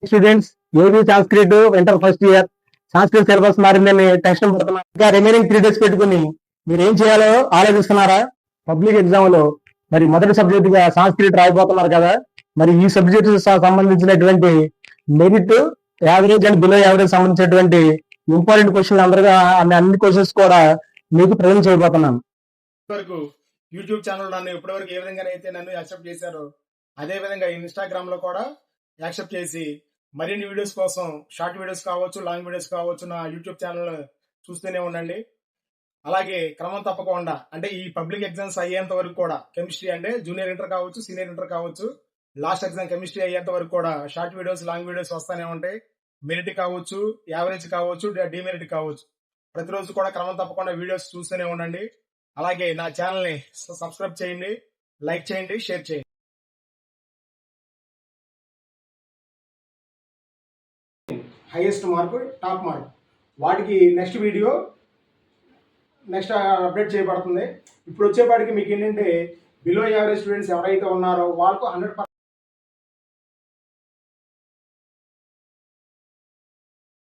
Students AB Sanskrit inter first year Sanskrit syllabus మారిందని tension పడుతున్నారు. ఇంకా రిమైనింగ్ 3 days పెట్టుకుని మీరు ఏం చేయాలో ఆలోచిస్తున్నారా? పబ్లిక్ ఎగ్జామ్ లో మరి మొదటి సబ్జెక్ట్ గా సంస్కృత్ రాయిపోతున్నారు కదా. మరి ఈ సబ్జెక్ట్ సంబంధించినటువంటి merit, average and below average సంబంధించినటువంటి ఇంపార్టెంట్ క్వశ్చన్లు అందరుగా అన్ని క్వశ్చన్స్ కూడా మీకు ప్రజెంట్ చేయబోతున్నాను. వరకు యూట్యూబ్ ఛానల్ నన్ను ఇప్పటివరకు ఏ విధంగా అయితే నన్ను యాక్సెప్ట్ చేశారో అదే విధంగా ఇన్స్టాగ్రామ్ లో కూడా యాక్సెప్ట్ చేసి మరిన్ని వీడియోస్ కోసం షార్ట్ వీడియోస్ కావచ్చు, లాంగ్ వీడియోస్ కావచ్చు నా యూట్యూబ్ ఛానల్ చూస్తూనే ఉండండి. అలాగే క్రమం తప్పకుండా అంటే ఈ పబ్లిక్ ఎగ్జామ్స్ అయ్యేంత వరకు కూడా కెమిస్ట్రీ అంటే జూనియర్ ఇంటర్ కావచ్చు, సీనియర్ ఇంటర్ కావచ్చు, లాస్ట్ ఎగ్జామ్ కెమిస్ట్రీ అయ్యేంత వరకు కూడా షార్ట్ వీడియోస్, లాంగ్ వీడియోస్ వస్తానే ఉంటాయి. మెరిట్ కావచ్చు, యావరేజ్ కావచ్చు, డిమెరిట్ కావచ్చు, ప్రతిరోజు కూడా క్రమం తప్పకుండా వీడియోస్ చూస్తూనే ఉండండి. అలాగే నా ఛానల్ ని సబ్స్క్రైబ్ చేయండి, లైక్ చేయండి, షేర్ చేయండి. హైయెస్ట్ మార్కు, టాప్ మార్క్ వాటికి నెక్స్ట్ వీడియో నెక్స్ట్ అప్డేట్ చేయబడుతుంది. ఇప్పుడు వచ్చేపాటికి మీకు ఏంటంటే బిలో యావరేజ్ స్టూడెంట్స్ ఎవరైతే ఉన్నారో వాళ్ళకు 100%